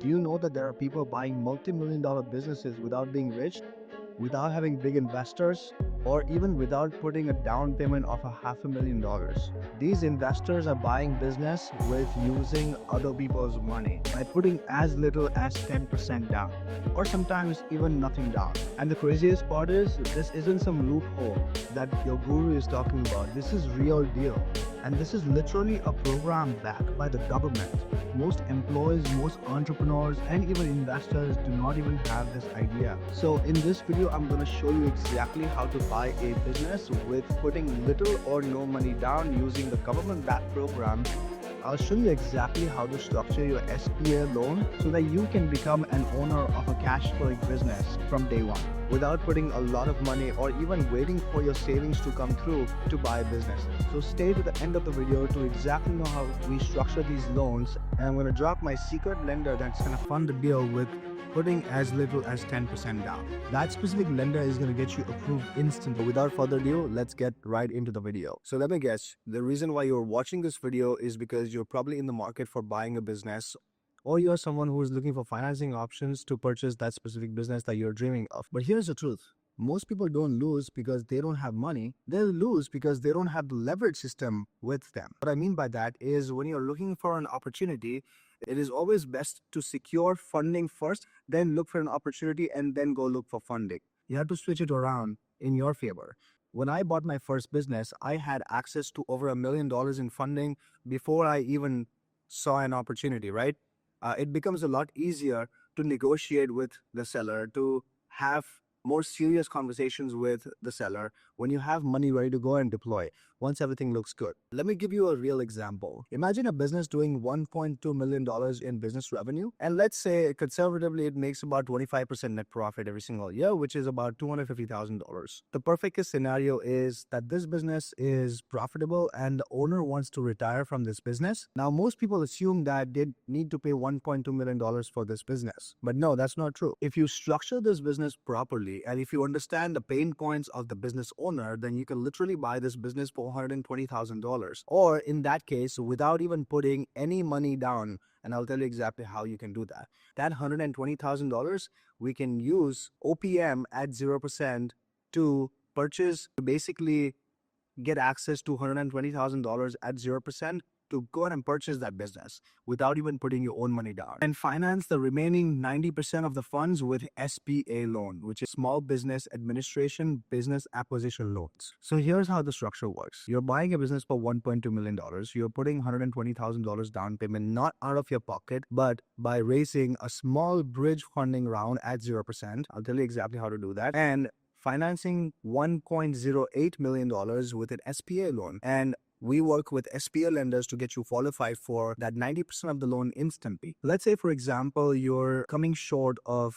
Do you know that there are people buying multi-million dollar businesses without being rich, without having big investors, or even without putting a down payment of $500,000? These investors are buying business with using other people's money by putting as little as 10% down, or sometimes even nothing down. And the craziest part is, this isn't some loophole that your guru is talking about. This is real deal. And this is literally a program backed by the government. Most employees, most entrepreneurs, and even investors do not even have this idea. So in this video, I'm going to show you exactly how to buy a business with putting little or no money down using the government-backed program. I'll show you exactly how to structure your SBA loan so that you can become an owner of a cash flowing business from day one without putting a lot of money or even waiting for your savings to come through to buy businesses. So stay to the end of the video to exactly know how we structure these loans, and I'm going to drop my secret lender that's going to fund the deal with putting as little as 10% down. That specific lender is going to get you approved instantly. Without further ado, let's get right into the video. So let me guess, the reason why you're watching this video is because you're probably in the market for buying a business, or you're someone who is looking for financing options to purchase that specific business that you're dreaming of. But here's the truth. Most people don't lose because they don't have money. They lose because they don't have the leverage system with them. What I mean by that is, when you're looking for an opportunity, it is always best to secure funding first, then look for an opportunity, and then go look for funding. You have to switch it around in your favor. When I bought my first business, I had access to over $1 million in funding before I even saw an opportunity, right? It becomes a lot easier to negotiate with the seller, to have more serious conversations with the seller when you have money ready to go and deploy once everything looks good. Let me give you a real example. Imagine a business doing $1.2 million in business revenue, and let's say conservatively it makes about 25% net profit every single year, which is about $250,000. The perfect case scenario is that this business is profitable and the owner wants to retire from this business. Now, most people assume that they need to pay $1.2 million for this business, but no, that's not true. If you structure this business properly, and if you understand the pain points of the business owner, then you can literally buy this business for $120,000. Or in that case, without even putting any money down. And I'll tell you exactly how you can do that. That $120,000, we can use OPM at 0% to purchase, to basically get access to $120,000 at 0% to go ahead and purchase that business without even putting your own money down, and finance the remaining 90% of the funds with SBA loan, which is Small Business Administration Business Acquisition Loans. So here's how the structure works. You're buying a business for $1.2 million. You're putting $120,000 down payment, not out of your pocket, but by raising a small bridge funding round at 0%. I'll tell you exactly how to do that. And financing $1.08 million with an SBA loan. And we work with SBA lenders to get you qualified for that 90% of the loan instantly. Let's say, for example, you're coming short of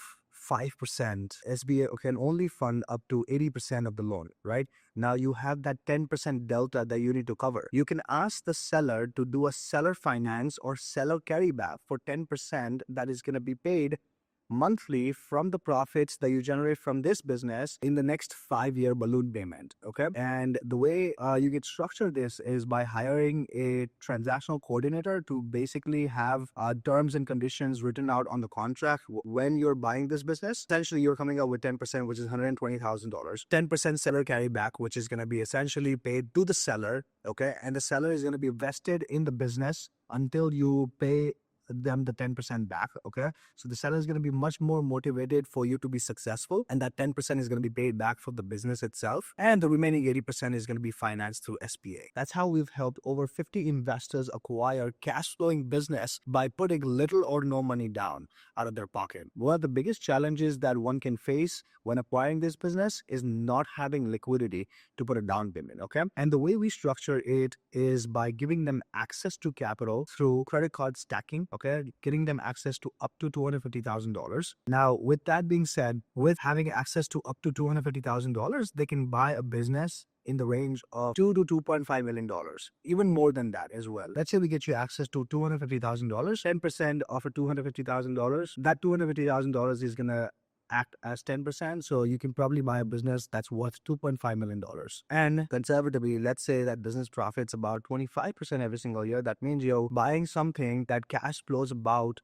5%. SBA can only fund up to 80% of the loan, right? Now you have that 10% delta that you need to cover. You can ask the seller to do a seller finance or seller carryback for 10% that is going to be paid monthly from the profits that you generate from this business in the next 5-year balloon payment. Okay. And the way you get structured this is by hiring a transactional coordinator to basically have terms and conditions written out on the contract when you're buying this business. Essentially, you're coming up with 10%, which is $120,000, 10% seller carryback, which is going to be essentially paid to the seller. Okay. And the seller is going to be vested in the business until you pay them the 10% back. Okay. So the seller is going to be much more motivated for you to be successful. And that 10% is going to be paid back from the business itself. And the remaining 80% is going to be financed through SBA. That's how we've helped over 50 investors acquire cash flowing business by putting little or no money down out of their pocket. One of the biggest challenges that one can face when acquiring this business is not having liquidity to put a down payment. Okay. And the way we structure it is by giving them access to capital through credit card stacking. Okay, getting them access to up to $250,000. Now, with that being said, with having access to up to $250,000, they can buy a business in the range of $2 to $2.5 million, even more than that as well. Let's say we get you access to $250,000, 10% of a $250,000. That $250,000 is going to act as 10%. So you can probably buy a business that's worth $2.5 million. And conservatively, let's say that business profits about 25% every single year. That means you're buying something that cash flows about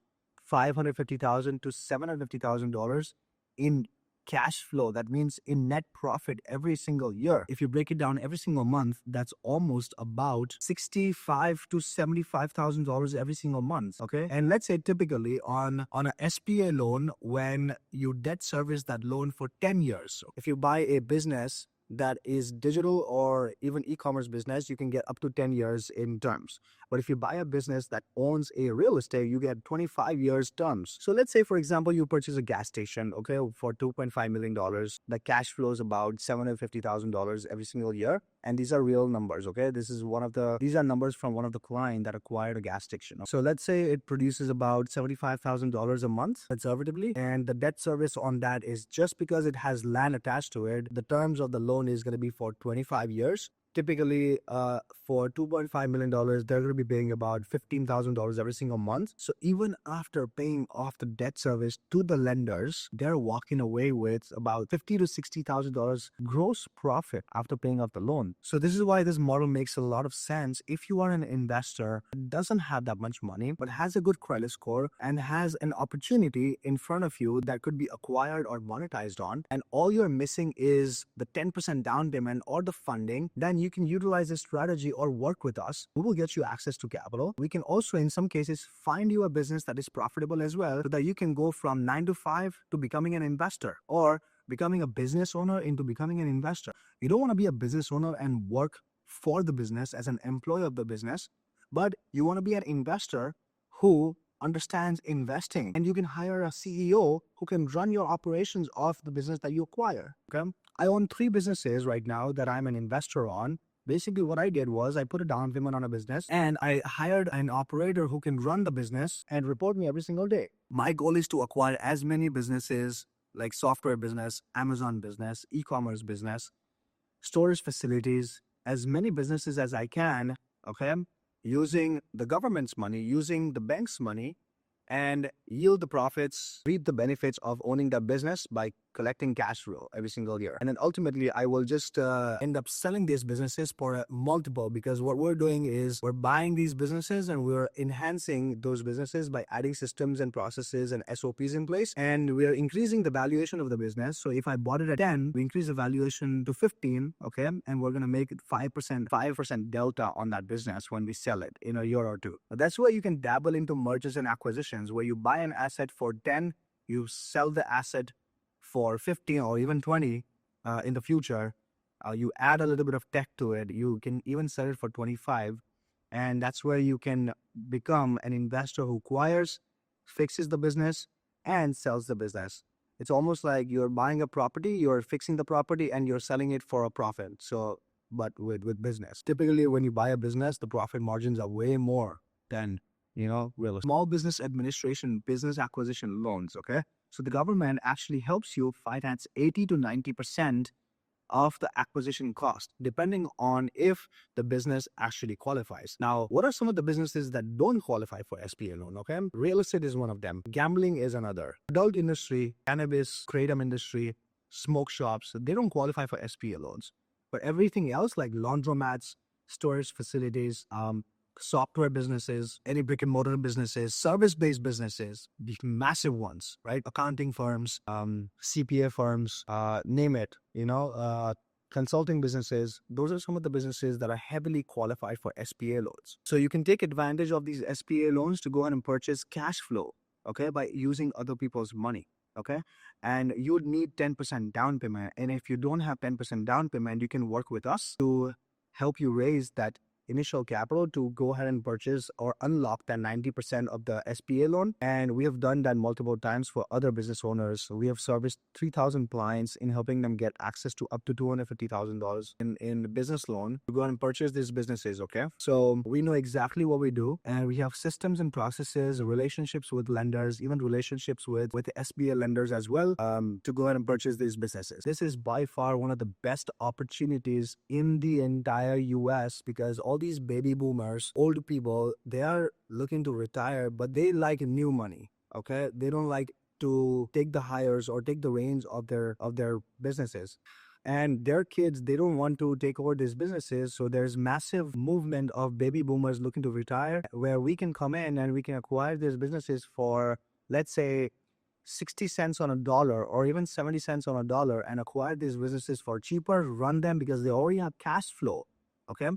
$550,000 to $750,000 in cash flow. That means in net profit every single year. If you break it down every single month, that's almost about $65 to $75,000 every single month. Okay. And let's say typically on an SBA loan, when you debt service that loan for 10 years. So if you buy a business that is digital or even e-commerce business, you can get up to 10 years in terms. But if you buy a business that owns a real estate, you get 25 years terms. So let's say, for example, you purchase a gas station, okay, for $2.5 million. The cash flow is about $750,000 every single year. And these are real numbers, okay? These are numbers from one of the client that acquired a gas station. So let's say it produces about $75,000 a month, conservatively. And the debt service on that is, just because it has land attached to it, the terms of the loan is going to be for 25 years. Typically, for $2.5 million, they're going to be paying about $15,000 every single month. So even after paying off the debt service to the lenders, they're walking away with about $50,000 to $60,000 gross profit after paying off the loan. So this is why this model makes a lot of sense if you are an investor that doesn't have that much money, but has a good credit score and has an opportunity in front of you that could be acquired or monetized on, and all you're missing is the 10% down payment or the funding. Then you can utilize this strategy or work with us. We will get you access to capital. We can also, in some cases, find you a business that is profitable as well, so that you can go from 9 to 5 to becoming an investor, or becoming a business owner into becoming an investor. You don't want to be a business owner and work for the business as an employee of the business, but you want to be an investor who understands investing, and you can hire a CEO who can run your operations of the business that you acquire. Okay. I own 3 businesses right now that I'm an investor on. Basically, what I did was I put a down payment on a business and I hired an operator who can run the business and report me every single day. My goal is to acquire as many businesses like software business, Amazon business, e-commerce business, storage facilities, as many businesses as I can, okay, using the government's money, using the bank's money, and yield the profits, reap the benefits of owning that business by collecting cash flow every single year. And then ultimately, I will just end up selling these businesses for a multiple, because what we're doing is we're buying these businesses and we're enhancing those businesses by adding systems and processes and SOPs in place. And we're increasing the valuation of the business. So if I bought it at 10, we increase the valuation to 15, okay? And we're going to make it 5% delta on that business when we sell it in a year or two. That's where you can dabble into mergers and acquisitions, where you buy an asset for 10, you sell the asset for 15 or even 20 in the future. You add a little bit of tech to it. You can even sell it for 25. And that's where you can become an investor who acquires, fixes the business, and sells the business. It's almost like you're buying a property, you're fixing the property, and you're selling it for a profit. So, but with business. Typically, when you buy a business, the profit margins are way more than, real estate. Small business administration, business acquisition loans, okay? So the government actually helps you finance 80 to 90% of the acquisition cost, depending on if the business actually qualifies. Now, what are some of the businesses that don't qualify for SBA loan? Okay, real estate is one of them. Gambling is another. Adult industry, cannabis, kratom industry, smoke shops, they don't qualify for SBA loans. But everything else, like laundromats, storage facilities, software businesses, any brick and mortar businesses, service-based businesses, the massive ones, right? Accounting firms, CPA firms, name it, consulting businesses. Those are some of the businesses that are heavily qualified for SBA loans. So you can take advantage of these SBA loans to go ahead and purchase cash flow, okay, by using other people's money. Okay. And you would need 10% down payment. And if you don't have 10% down payment, you can work with us to help you raise that initial capital to go ahead and purchase or unlock that 90% of the SBA loan. And we have done that multiple times for other business owners. We have serviced 3,000 clients in helping them get access to up to $250,000 in business loan to go and purchase these businesses, okay? So we know exactly what we do, and we have systems and processes, relationships with lenders, even relationships with the SBA lenders as well, to go ahead and purchase these businesses. This is by far one of the best opportunities in the entire US, because all these baby boomers, old people, they are looking to retire, but they like new money, okay? They don't like to take the hires or take the reins of their businesses. And their kids, they don't want to take over these businesses. So there's massive movement of baby boomers looking to retire, where we can come in and we can acquire these businesses for let's say 60 cents on a dollar or even 70 cents on a dollar and acquire these businesses for cheaper, run them because they already have cash flow. Okay.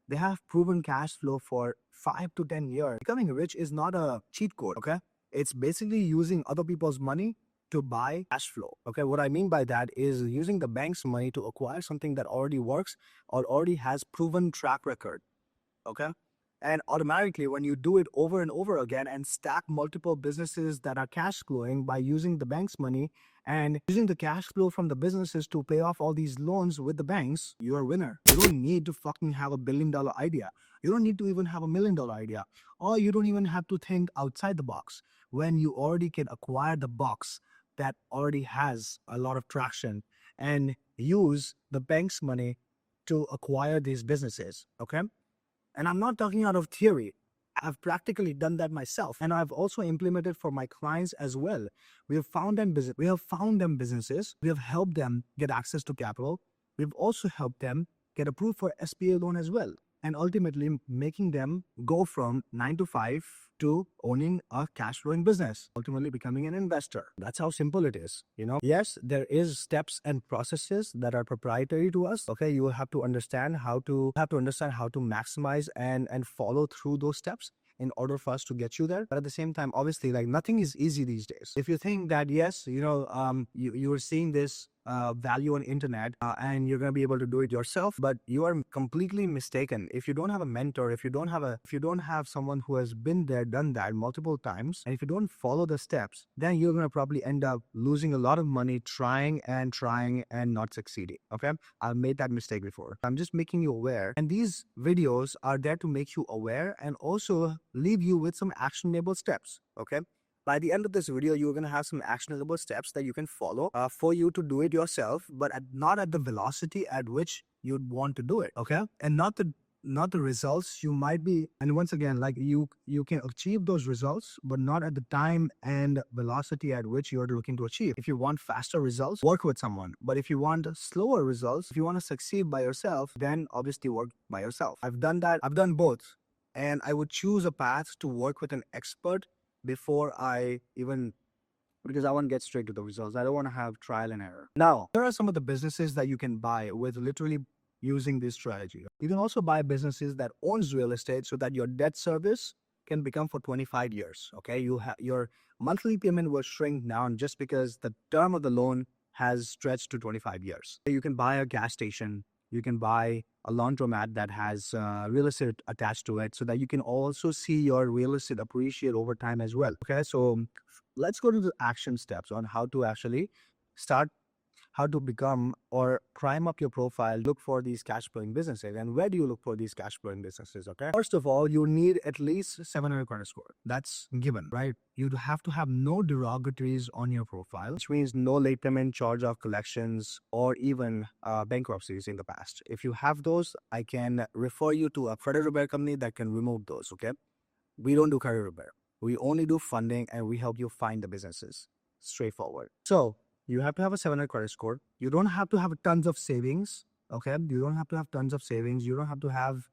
They have proven cash flow for 5 to 10 years. Becoming rich is not a cheat code. Okay. It's basically using other people's money to buy cash flow. Okay. What I mean by that is using the bank's money to acquire something that already works or already has proven track record. Okay. And automatically, when you do it over and over again and stack multiple businesses that are cash flowing by using the bank's money and using the cash flow from the businesses to pay off all these loans with the banks, you're a winner. You don't need to fucking have $1 billion idea. You don't need to even have $1 million idea. Or you don't even have to think outside the box when you already can acquire the box that already has a lot of traction and use the bank's money to acquire these businesses. Okay. And I'm not talking out of theory. I've practically done that myself. And I've also implemented for my clients as well. We have found them businesses. We have helped them get access to capital. We've also helped them get approved for SBA loan as well. And ultimately making them go from 9 to 5 to owning a cash flowing business, ultimately becoming an investor. That's how simple it is. Yes, there is steps and processes that are proprietary to us. Okay, you will have to understand how to maximize and follow through those steps in order for us to get you there. But at the same time, obviously, like nothing is easy these days. If you think that, yes, you are seeing this value on internet and you're going to be able to do it yourself, but you are completely mistaken. If you don't have a mentor, if you don't have someone who has been there, done that multiple times, and if you don't follow the steps, then you're going to probably end up losing a lot of money trying and not succeeding. Okay, I've made that mistake before. I'm just making you aware, and these videos are there to make you aware and also leave you with some actionable steps. Okay, by the end of this video, you're going to have some actionable steps that you can follow for you to do it yourself, but not at the velocity at which you'd want to do it. Okay, and not the results you might be. And once again, like you can achieve those results, but not at the time and velocity at which you're looking to achieve. If you want faster results, work with someone. But if you want slower results, if you want to succeed by yourself, then obviously work by yourself. I've done that. I've done both. And I would choose a path to work with an expert before because I want to get straight to the results. I don't want to have trial and error. Now, there are some of the businesses that you can buy with literally using this strategy. You can also buy businesses that owns real estate so that your debt service can become for 25 years. Okay, your monthly payment will shrink down just because the term of the loan has stretched to 25 years. You can buy a gas station. You can buy a laundromat that has real estate attached to it so that you can also see your real estate appreciate over time as well. Okay, so let's go to the action steps on how to actually start, how to become or prime up your profile, look for these cash flowing businesses. And where do you look for these cash flowing businesses? Okay, first of all, you need at least 700 credit score. That's given, right? You have to have no derogatories on your profile, which means no late payment, charge off collections, or even bankruptcies in the past. If you have those, I can refer you to a credit repair company that can remove those. Okay, we don't do credit repair. We only do funding and we help you find the businesses. Straightforward. So you have to have a 700 credit score. You don't have to have tons of savings. Okay, you don't have to have tons of savings. You don't have to have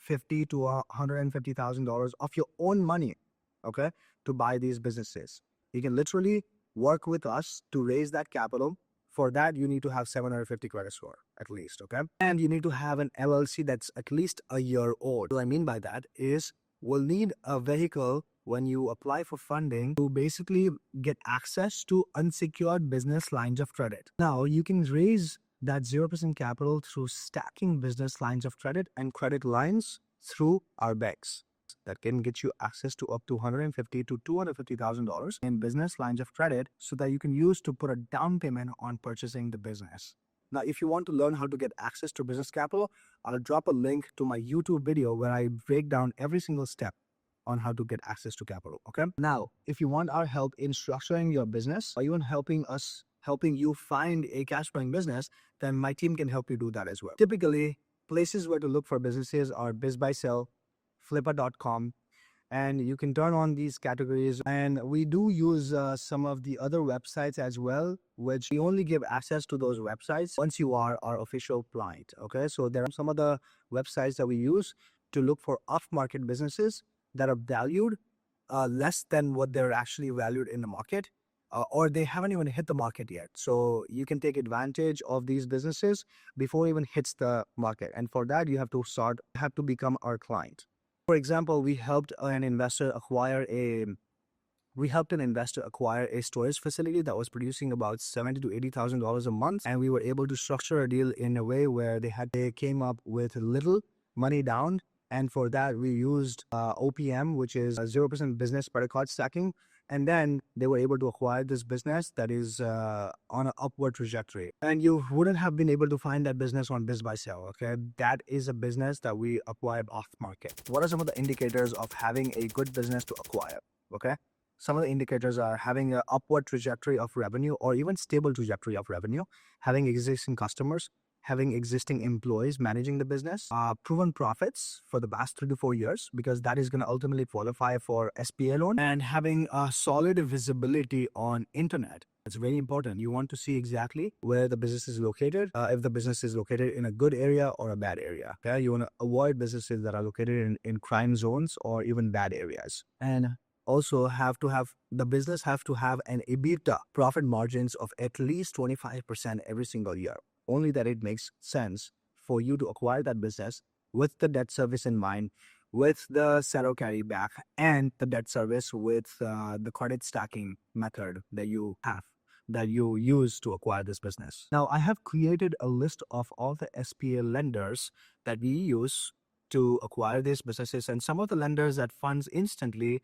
$50,000 to $150,000 of your own money. Okay, to buy these businesses. You can literally work with us to raise that capital. For that, you need to have 750 credit score at least. Okay, and you need to have an LLC that's at least a year old. What I mean by that is we'll need a vehicle when you apply for funding to basically get access to unsecured business lines of credit. Now, you can raise that 0% capital through stacking business lines of credit and credit lines through our banks that can get you access to up to $150,000 to $250,000 in business lines of credit so that you can use to put a down payment on purchasing the business. Now, if you want to learn how to get access to business capital, I'll drop a link to my YouTube video where I break down every single step on how to get access to capital. Okay. Now, if you want our help in structuring your business or even helping you find a cash flowing business, then my team can help you do that as well. Typically, places where to look for businesses are BizBuySell, Flippa.com, and you can turn on these categories. And we do use some of the other websites as well, which we only give access to those websites once you are our official client. Okay, so there are some of the websites that we use to look for off-market businesses that are valued less than what they're actually valued in the market, or they haven't even hit the market yet. So you can take advantage of these businesses before it even hits the market. And for that, you have to become our client. For example, we helped an investor acquire a storage facility that was producing about $70,000 to $80,000 a month, and we were able to structure a deal in a way where they came up with little money down, and for that we used OPM, which is 0% business credit card stacking, and then they were able to acquire this business that is on an upward trajectory. And you wouldn't have been able to find that business on BizBuySell. Okay, that is a business that we acquired off market. What are some of the indicators of having a good business to acquire? Okay. Some of the indicators are having an upward trajectory of revenue or even stable trajectory of revenue, having existing customers, having existing employees managing the business, proven profits for the past 3 to 4 years, because that is going to ultimately qualify for SBA loan, and having a solid visibility on internet. It's very important. You want to see exactly where the business is located, if the business is located in a good area or a bad area. Okay? You want to avoid businesses that are located in crime zones or even bad areas. And also the business have to have an EBITDA profit margins of at least 25% every single year. Only that it makes sense for you to acquire that business with the debt service in mind, with the seller carry back, and the debt service with the credit stacking method that you use to acquire this business. Now, I have created a list of all the SBA lenders that we use to acquire these businesses, and some of the lenders that funds instantly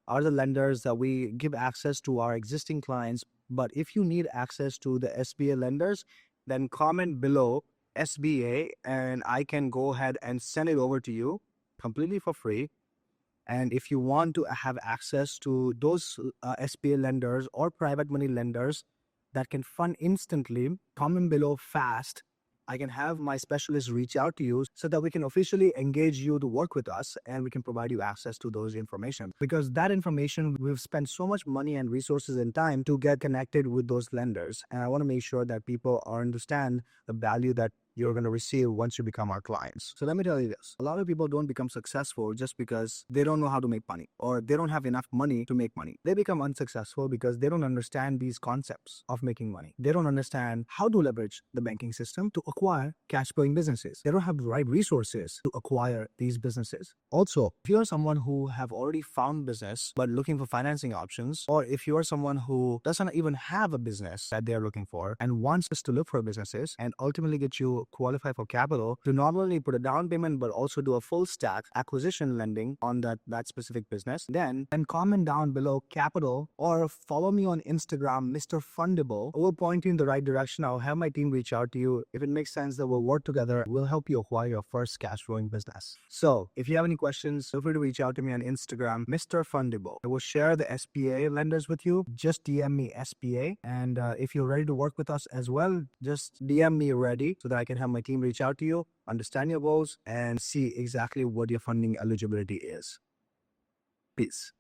are the lenders that we give access to our existing clients. But if you need access to the SBA lenders, then comment below SBA and I can go ahead and send it over to you completely for free. And if you want to have access to those SBA lenders or private money lenders that can fund instantly, comment below fast. I can have my specialists reach out to you so that we can officially engage you to work with us, and we can provide you access to those information. Because that information, we've spent so much money and resources and time to get connected with those lenders. And I want to make sure that people understand the value that you're going to receive once you become our clients. So let me tell you this. A lot of people don't become successful just because they don't know how to make money, or they don't have enough money to make money. They become unsuccessful because they don't understand these concepts of making money. They don't understand how to leverage the banking system to acquire cash flowing businesses. They don't have the right resources to acquire these businesses. Also, if you're someone who have already found business but looking for financing options, or if you're someone who doesn't even have a business that they're looking for and wants us to look for businesses and ultimately get you qualify for capital to not only put a down payment but also do a full stack acquisition lending on that specific business, then comment down below capital or follow me on Instagram, Mr. Fundable. We'll point you in the right direction. I'll have my team reach out to you. If it makes sense that we'll work together, we'll help you acquire your first cash flowing business. So if you have any questions, feel free to reach out to me on Instagram, Mr. Fundable. I will share the SBA lenders with you. Just DM me SBA. And if you're ready to work with us as well, just DM me ready so that I can have my team reach out to you, understand your goals, and see exactly what your funding eligibility is. Peace.